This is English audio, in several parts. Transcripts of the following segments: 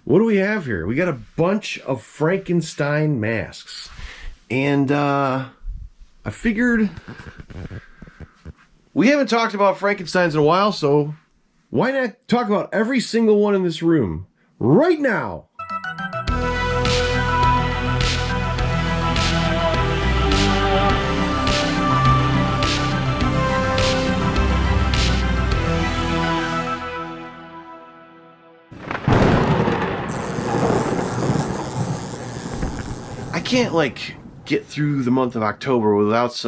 what do we have here? We got a bunch of Frankenstein masks. And I figured we haven't talked about Frankensteins in a while, so why not talk about every single one in this room right now? I can't get through the month of October without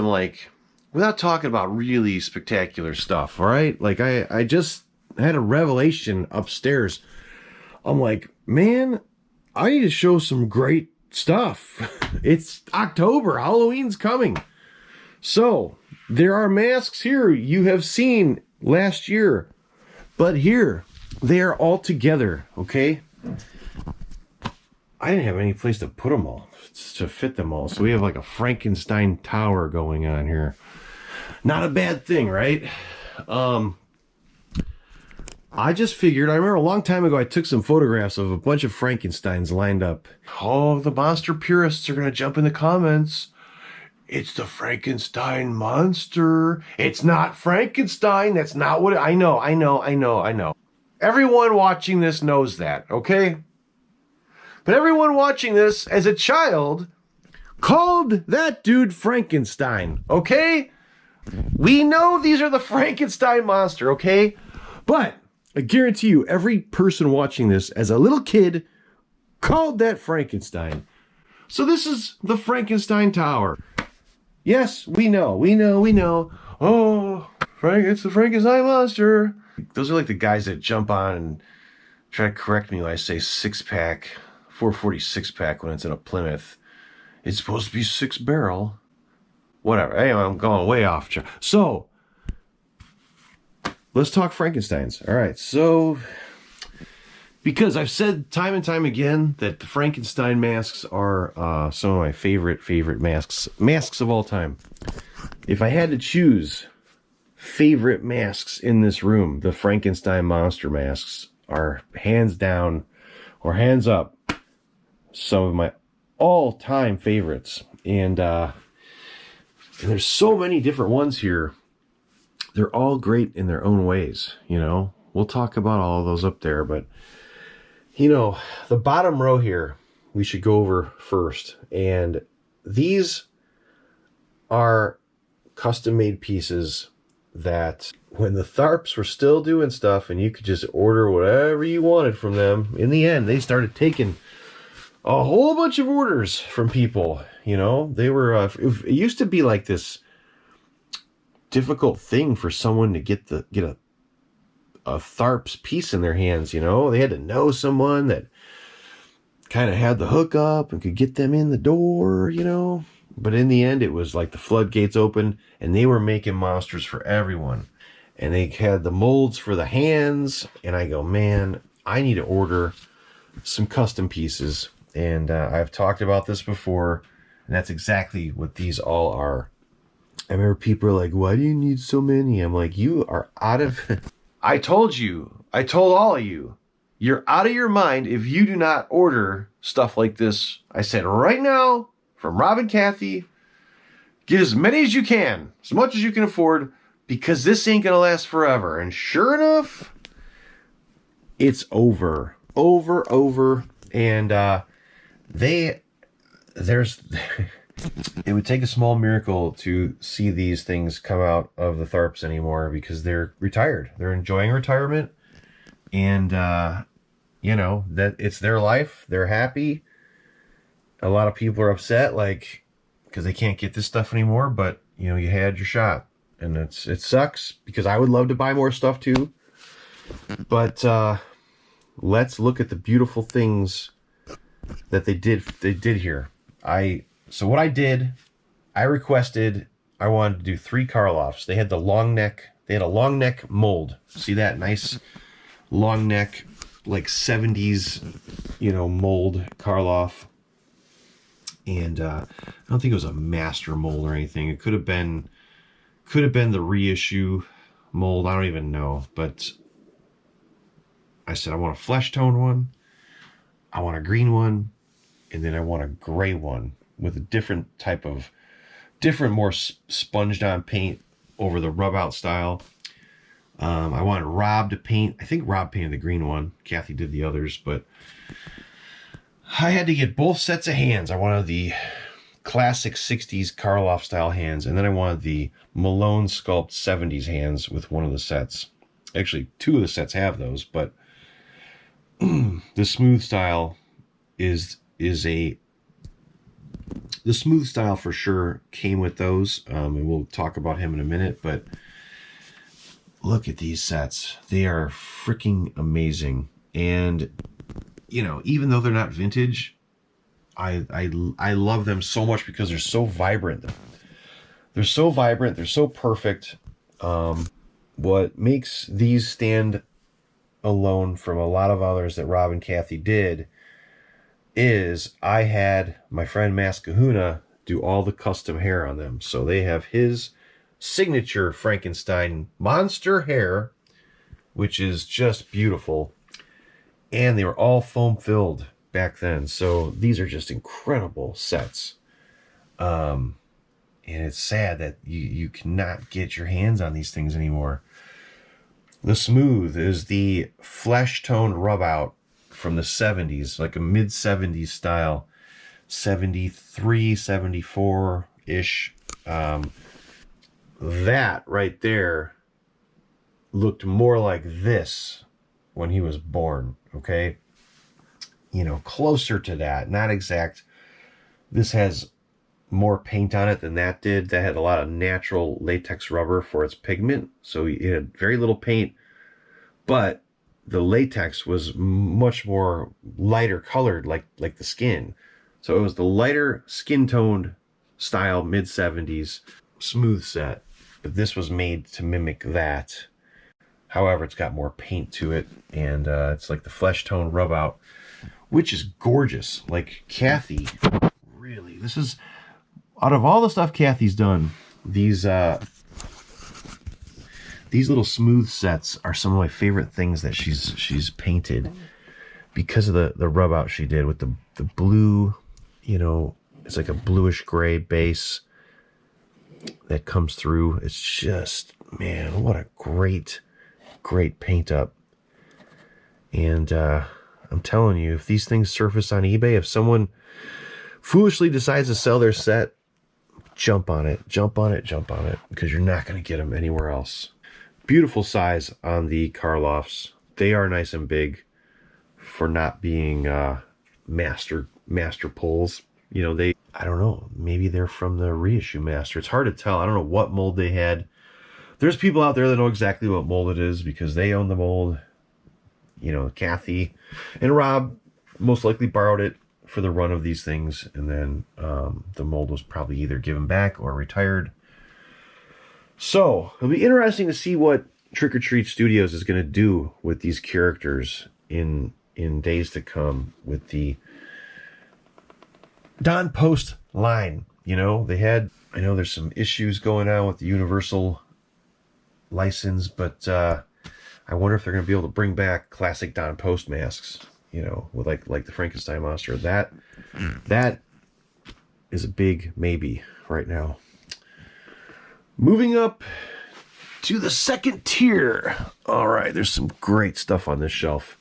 without talking about really spectacular stuff. All right, I just had a revelation upstairs. I'm like, man, I need to show some great stuff. It's October, Halloween's coming. So there are masks here you have seen last year, but here they are all together. Okay, I didn't have any place to put them all, to fit them all. So we have like a Frankenstein tower going on here. Not a bad thing, right? I just figured, I remember a long time ago I took some photographs of a bunch of Frankensteins lined up. Oh, the monster purists are going to jump in the comments. It's the Frankenstein monster. It's not Frankenstein. That's not what I know. Everyone watching this knows that, okay? But everyone watching this as a child called that dude Frankenstein, okay? We know these are the Frankenstein monster, okay? But I guarantee you, every person watching this as a little kid called that Frankenstein. So this is the Frankenstein Tower. Yes, we know. Oh, it's the Frankenstein monster. Those are like the guys that jump on and try to correct me when I say 6-pack. 440 pack when it's in a Plymouth. It's supposed to be 6-barrel. Whatever. Anyway, I'm going way off. So, let's talk Frankensteins. All right. So, because I've said time and time again that the Frankenstein masks are some of my favorite masks of all time. If I had to choose favorite masks in this room, the Frankenstein monster masks are hands down or hands up some of my all-time favorites. And there's so many different ones here. They're all great in their own ways, you know. We'll talk about all of those up there, but you know, the bottom row here we should go over first. And these are custom-made pieces that when the Tharps were still doing stuff and you could just order whatever you wanted from them, in the end they started taking a whole bunch of orders from people. You know, they were it used to be like this difficult thing for someone to get a Tharps piece in their hands. You know, they had to know someone that kind of had the hookup and could get them in the door, you know. But in the end, it was like the floodgates opened and they were making monsters for everyone. And they had the molds for the hands. And I go, man, I need to order some custom pieces. And I've talked about this before, and that's exactly what these all are. I remember people are like, why do you need so many? I'm like, you are out of... I told all of you, you're out of your mind if you do not order stuff like this. I said right now, from Rob and Kathy, get as many as you can, as much as you can afford, because this ain't going to last forever. And sure enough, it's over. And it would take a small miracle to see these things come out of the Tharps anymore, because they're retired. They're enjoying retirement, and you know, that it's their life. They're happy. A lot of people are upset, because they can't get this stuff anymore, but you know, you had your shot, and it sucks, because I would love to buy more stuff too. But let's look at the beautiful things that they did here. So what I did, I wanted to do 3 Karloffs. They had the long neck, they had a long neck mold. See that nice long neck, like 70s, you know, mold Karloff. And I don't think it was a master mold or anything. It could have been the reissue mold. I don't even know. But I said I want a flesh tone one. I want a green one, and then I want a gray one with a different type of, more sponged on paint over the rub out style. I wanted Rob to paint. I think Rob painted the green one. Kathy did the others, but I had to get both sets of hands. I wanted the classic 60s Karloff style hands, and then I wanted the Malone sculpt 70s hands with one of the sets. Actually, two of the sets have those, but the smooth style is the smooth style for sure came with those, and we'll talk about him in a minute. But look at these sets; they are freaking amazing. And you know, even though they're not vintage, I love them so much because they're so vibrant. They're so vibrant. They're so perfect. What makes these stand alone from a lot of others that Rob and Kathy did is I had my friend Maskahuna do all the custom hair on them. So they have his signature Frankenstein monster hair, which is just beautiful. And they were all foam filled back then. So these are just incredible sets. And it's sad that you cannot get your hands on these things anymore. The smooth is the flesh toned rub out from the 70s, like a mid 70s style, 73, 74 ish. That right there looked more like this when he was born. Okay, you know, closer to that, not exact. This has more paint on it than that did. That had a lot of natural latex rubber for its pigment, so it had very little paint, but the latex was much more lighter colored, like the skin. So it was the lighter skin toned style mid 70s smooth set, but this was made to mimic that. However, it's got more paint to it, and it's like the flesh tone rub out, which is gorgeous. Like Kathy, really, this is, out of all the stuff Kathy's done, these little smooth sets are some of my favorite things that she's painted because of the rub out she did with the blue, you know, it's like a bluish gray base that comes through. It's just, man, what a great paint up. And I'm telling you, if these things surface on eBay, if someone foolishly decides to sell their set, jump on it, because you're not going to get them anywhere else. Beautiful size on the Karloffs. They are nice and big for not being master pulls. You know, I don't know, maybe they're from the reissue master. It's hard to tell. I don't know what mold they had. There's people out there that know exactly what mold it is because they own the mold. You know, Kathy and Rob most likely borrowed it for the run of these things, and then the mold was probably either given back or retired. So it'll be interesting to see what Trick or Treat Studios is going to do with these characters in days to come with the Don Post line. You know, I know there's some issues going on with the Universal license, but I wonder if they're going to be able to bring back classic Don Post masks, you know, with like the Frankenstein monster. That is a big maybe right now. Moving up to the second tier. All right, there's some great stuff on this shelf.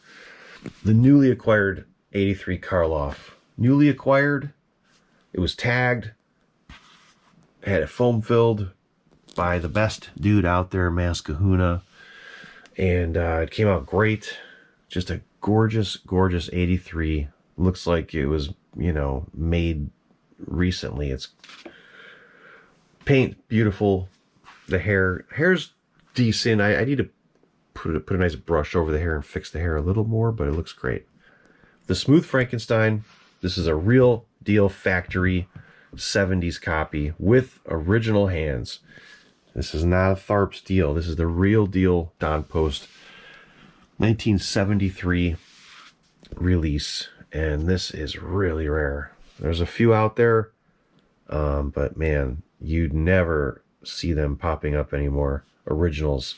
The newly acquired 83 Karloff. Newly acquired. It was tagged. Had it foam filled by the best dude out there, Maskahuna. And it came out great. Just a gorgeous 83. Looks like it was, you know, made recently. It's paint beautiful. The hair's decent. I need to put a nice brush over the hair and fix the hair a little more, but it looks great. The Smooth Frankenstein. This is a real deal factory 70s copy with original hands. This is not a Tharps deal. This is the real deal Don Post 1973 release, and this is really rare. There's a few out there, but man, you'd never see them popping up anymore. Originals.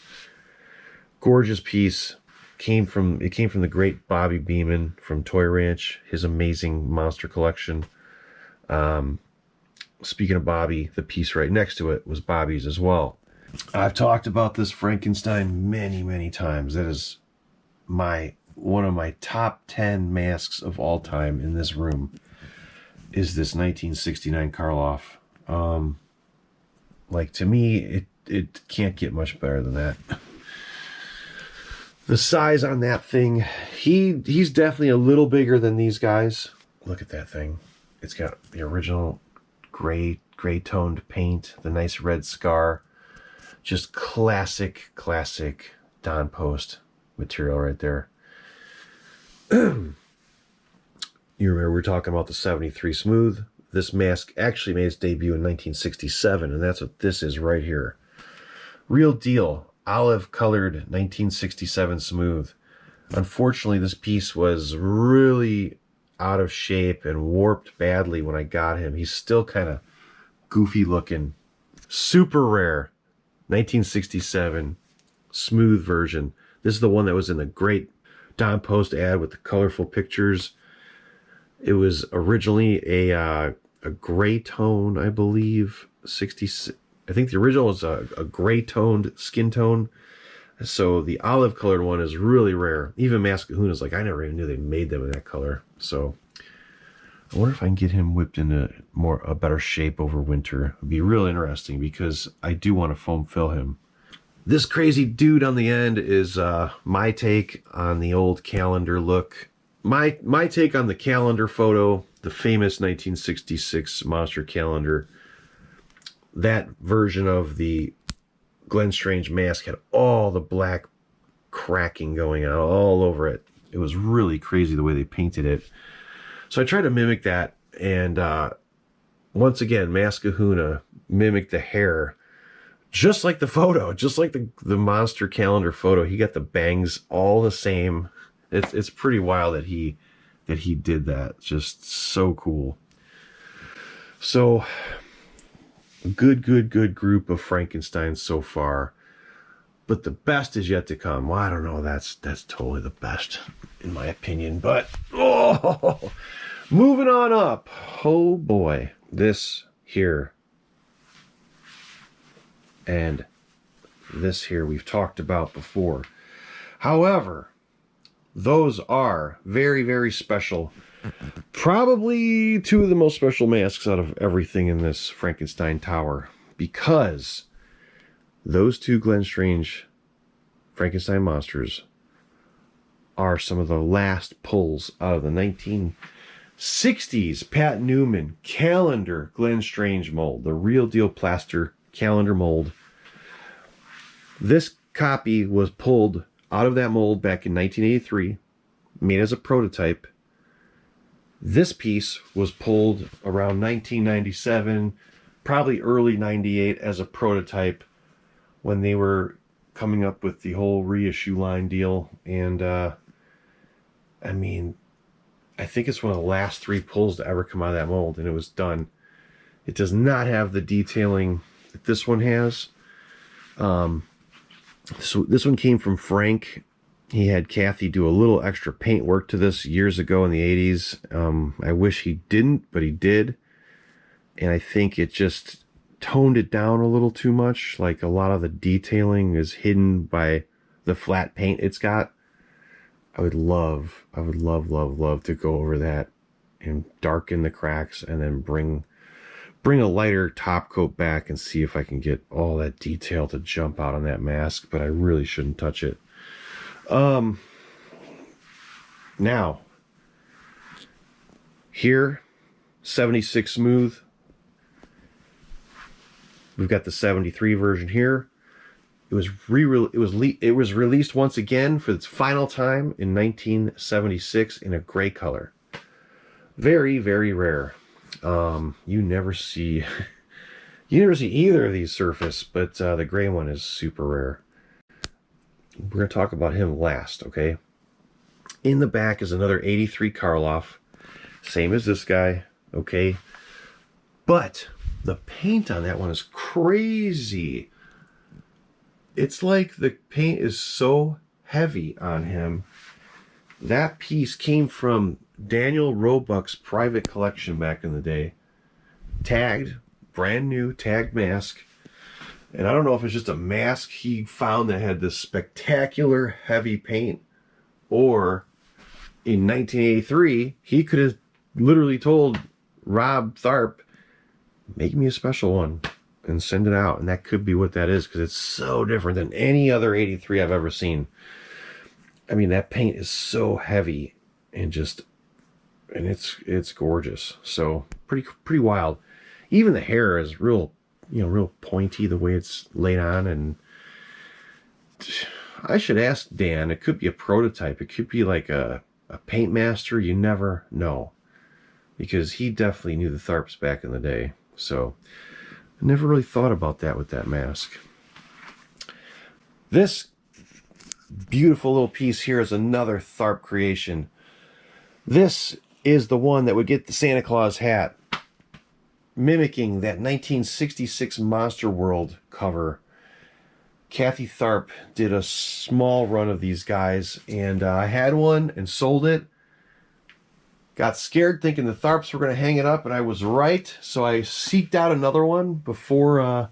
Gorgeous piece. came from the great Bobby Beeman from Toy Ranch, his amazing monster collection. Speaking of Bobby, the piece right next to it was Bobby's as well. I've talked about this Frankenstein many times. That is one of my top 10 masks of all time in this room is this 1969 Karloff. Like, to me, it can't get much better than that. The size on that thing, he's definitely a little bigger than these guys. Look at that thing. It's got the original gray toned paint, the nice red scar. Just classic Don Post material right there. You remember we were talking about the 73 Smooth. This mask actually made its debut in 1967, and that's what this is right here. Real deal, olive colored 1967 Smooth. Unfortunately, this piece was really out of shape and warped badly when I got him. He's still kind of goofy looking. Super rare 1967 Smooth version. This is the one that was in the great Don Post ad with the colorful pictures. It was originally a gray tone, I believe. I think the original was a gray toned skin tone. So the olive colored one is really rare. Even Mascahuna's like, I never even knew they made them in that color. So I wonder if I can get him whipped into a better shape over winter. It'd be real interesting because I do want to foam fill him. This crazy dude on the end is my take on the old calendar look. My take on the calendar photo, the famous 1966 monster calendar. That version of the Glenn Strange mask had all the black cracking going on all over it. It was really crazy the way they painted it. So I tried to mimic that, and once again, Mascahuna mimicked the hair, just like the photo, just like the monster calendar photo. He got the bangs all the same. It's pretty wild that he did that. Just so cool. So good group of Frankensteins so far, but the best is yet to come. Well, I don't know. That's totally the best in my opinion. But moving on up. Oh boy, this here and this here we've talked about before. However, those are very special. Probably two of the most special masks out of everything in this Frankenstein tower, because those two Glenn Strange Frankenstein monsters are some of the last pulls out of the 1960s Pat Newman calendar Glenn Strange mold, the real deal plaster calendar mold. This copy was pulled out of that mold back in 1983, made as a prototype. This piece was pulled around 1997, probably early 98 as a prototype when they were coming up with the whole reissue line deal. And I mean, I think it's one of the last three pulls to ever come out of that mold, and it was done. It does not have the detailing that this one has. So this one came from Frank. He had Kathy do a little extra paint work to this years ago in the 80s. I wish he didn't, but he did. And I think it just toned it down a little too much. Like, a lot of the detailing is hidden by the flat paint it's got. I would love to go over that and darken the cracks and then bring a lighter top coat back and see if I can get all that detail to jump out on that mask, but I really shouldn't touch it. Now, here, 76 Smooth. We've got the 73 version here. It was released once again for its final time in 1976 in a gray color. Very rare. You never see either of these surface, but the gray one is super rare. We're going to talk about him last, okay? In the back is another 83 Karloff, same as this guy, okay? But the paint on that one is crazy. It's like the paint is so heavy on him. That piece came from Daniel Roebuck's private collection back in the day. Tagged, brand new tagged mask. And I don't know if it's just a mask he found that had this spectacular heavy paint, or in 1983, he could have literally told Rob Tharp, make me a special one and send it out. And that could be what that is, because it's so different than any other 83 I've ever seen. I mean, that paint is so heavy and it's gorgeous. So pretty wild. Even the hair is real, real pointy the way it's laid on. And I should ask Dan, it could be a prototype. It could be like a paint master. You never know, because he definitely knew the Tharps back in the day. So I never really thought about that with that mask. This beautiful little piece here is another Tharp creation. This is the one that would get the Santa Claus hat, mimicking that 1966 Monster World cover. Kathy Tharp did a small run of these guys, and I had one and sold it. Got scared thinking the Tharps were going to hang it up, and I was right. So I seeked out another one before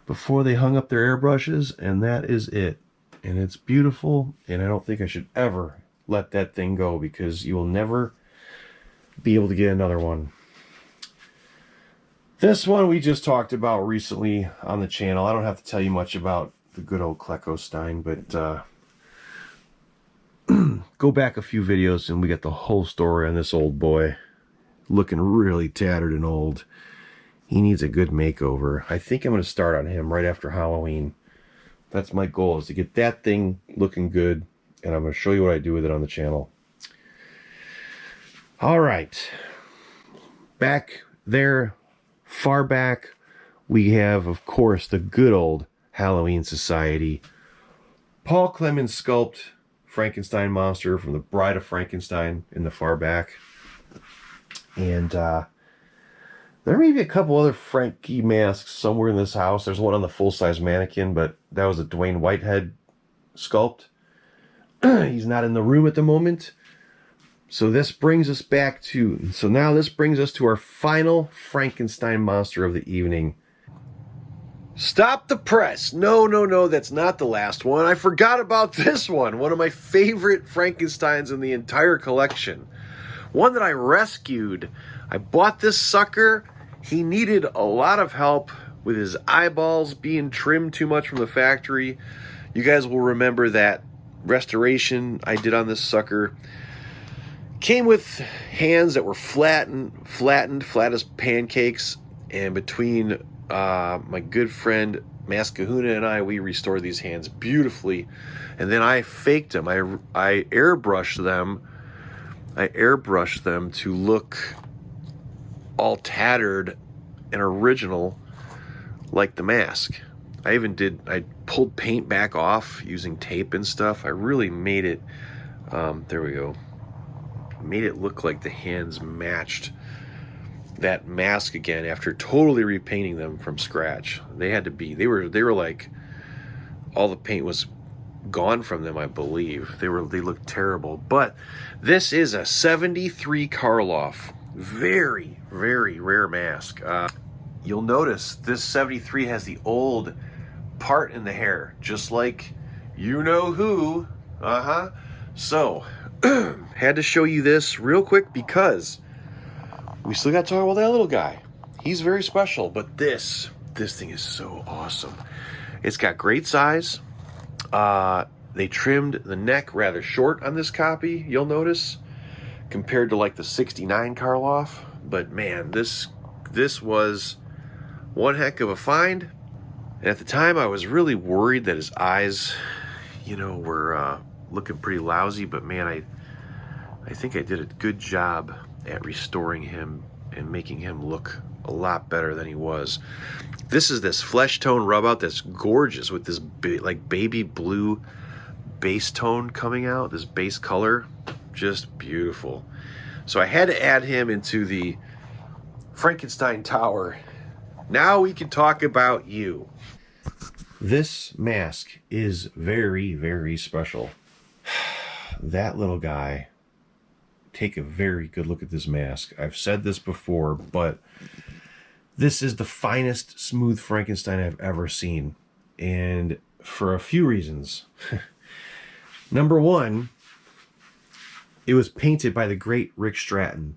they hung up their airbrushes, and that is it. And it's beautiful, and I don't think I should ever let that thing go, because you will never be able to get another one. This one we just talked about recently on the channel. I don't have to tell you much about the good old Frankenstein, but go back a few videos and we got the whole story on this old boy. Looking really tattered and old. He needs a good makeover. I think I'm going to start on him right after Halloween. That's my goal, is to get that thing looking good, and I'm going to show you what I do with it on the channel. All right. Back there, far back, we have, of course, the good old Halloween Society. Paul Clemens sculpt Frankenstein monster from the Bride of Frankenstein in the far back. And there may be a couple other Frankie masks somewhere in this house. There's one on the full-size mannequin, but that was a Dwayne Whitehead sculpt. He's not in the room at the moment. So this brings us back to... So now this brings us to our final Frankenstein monster of the evening. Stop the press. No, that's not the last one. I forgot about this one. One of my favorite Frankensteins in the entire collection. One that I rescued. I bought this sucker. He needed a lot of help with his eyeballs being trimmed too much from the factory. You guys will remember that restoration I did on this sucker. Came with hands that were flattened, flat as pancakes. And between my good friend Mas Kahuna and I, we restored these hands beautifully. And then I faked them. I airbrushed them. I airbrushed them to look all tattered and original like the mask. I pulled paint back off using tape and stuff. I really made it, there we go, made it look like the hands matched that mask again after totally repainting them from scratch. They were like, all the paint was gone from them, I believe. They looked terrible. But this is a 73 Karloff. Very, very rare mask. You'll notice this 73 has the old part in the hair, just like you know who. So, had to show you this real quick because we still got to talk about that little guy. He's very special, but this thing is so awesome. It's got great size. They trimmed the neck rather short on this copy, you'll notice, compared to like the 69 Karloff. But man, this was one heck of a find. And at the time, I was really worried that his eyes, were looking pretty lousy. But man, I think I did a good job at restoring him and making him look a lot better than he was. This is this flesh tone rub out that's gorgeous with this like baby blue base tone coming out, this base color, just beautiful. So I had to add him into the Frankenstein Tower. Now we can talk about you. This mask is very, very special. That little guy, take a very good look at this mask. I've said this before, but this is the finest smooth Frankenstein I've ever seen. And for a few reasons. Number one, it was painted by the great Rick Stratton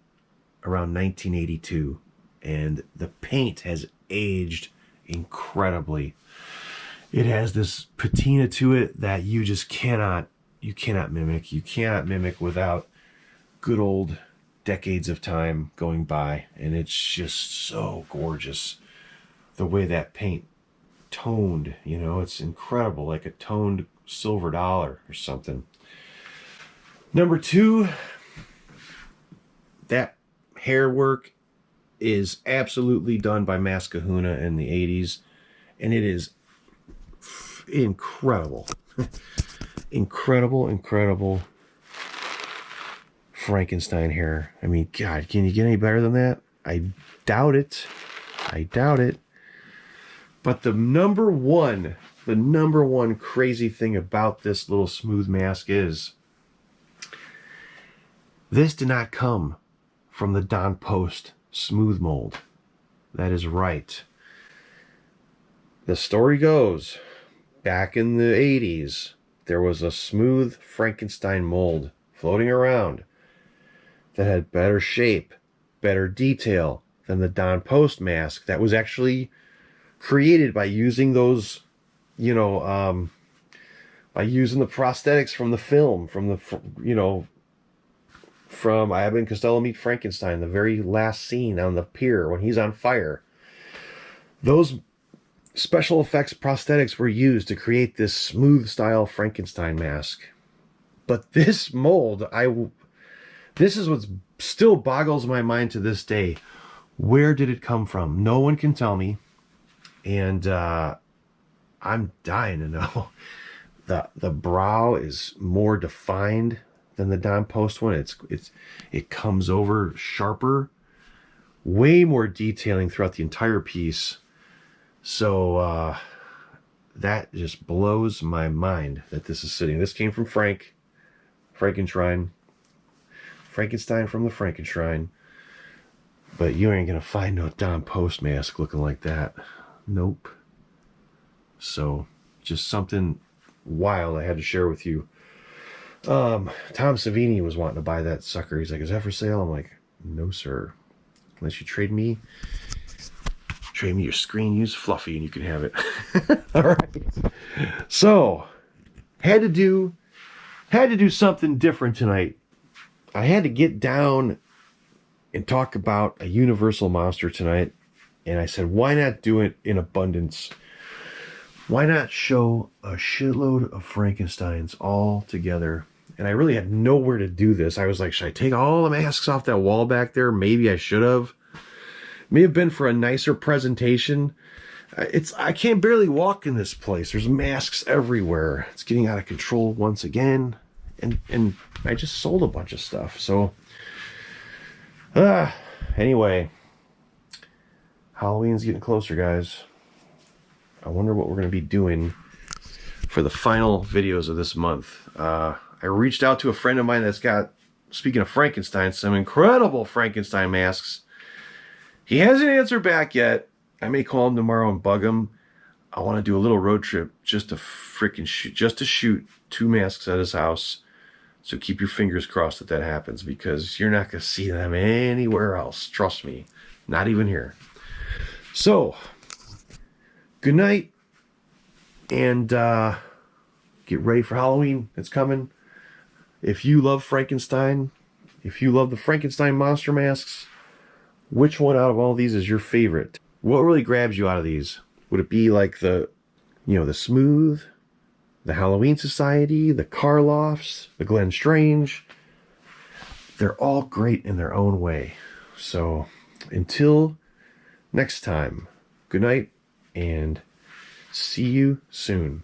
around 1982. And the paint has aged incredibly. It has this patina to it that you just cannot mimic. You cannot mimic without good old decades of time going by. And it's just so gorgeous. The way that paint toned, you know, it's incredible, like a toned silver dollar or something. Number two, that hair work is absolutely done by Mascahuna in the 80s, and it is incredible. incredible Frankenstein hair. I mean, God, can you get any better than that? I doubt it. But the number one crazy thing about this little smooth mask is this did not come from the Don Post smooth mold. That is right. The story goes, back in the 80s, there was a smooth Frankenstein mold floating around that had better shape, better detail than the Don Post mask that was actually created by using those, by using the prosthetics from the film, from Abbott and Costello Meet Frankenstein, the very last scene on the pier when he's on fire. Those special effects prosthetics were used to create this smooth style Frankenstein mask. But this mold, this is what still boggles my mind to this day. Where did it come from? No one can tell me. And I'm dying to know. The brow is more defined than the Don Post one. It comes over sharper, way more detailing throughout the entire piece. So that just blows my mind that this is sitting. This came from Frankenstein from the Frankenstein. But you ain't gonna find no Don Post mask looking like that. Nope. So just something wild I had to share with you. Tom Savini was wanting to buy that sucker. He's like, is that for sale? I'm like, no sir, unless you trade me your screen use Fluffy and you can have it. All right, so had to do something different tonight. I had to get down and talk about a universal monster tonight. And I said, why not do it in abundance? Why not show a shitload of Frankensteins all together? And I really had nowhere to do this. I was like, should I take all the masks off that wall back there? Maybe I should have. May have been for a nicer presentation. I can't barely walk in this place. There's masks everywhere. It's getting out of control once again. And I just sold a bunch of stuff. So, anyway, Halloween's getting closer, guys. I wonder what we're going to be doing for the final videos of this month. I reached out to a friend of mine that's got, speaking of Frankenstein, some incredible Frankenstein masks. He hasn't answered back yet. I may call him tomorrow and bug him. I want to do a little road trip just to shoot 2 masks at his house. So keep your fingers crossed that happens, because you're not going to see them anywhere else. Trust me. Not even here. So, good night. And get ready for Halloween. It's coming. If you love Frankenstein, if you love the Frankenstein monster masks, which one out of all these is your favorite? What really grabs you out of these? Would it be like the Smooth, the Halloween Society, the Karloffs, the Glenn Strange? They're all great in their own way. So until next time, good night and see you soon.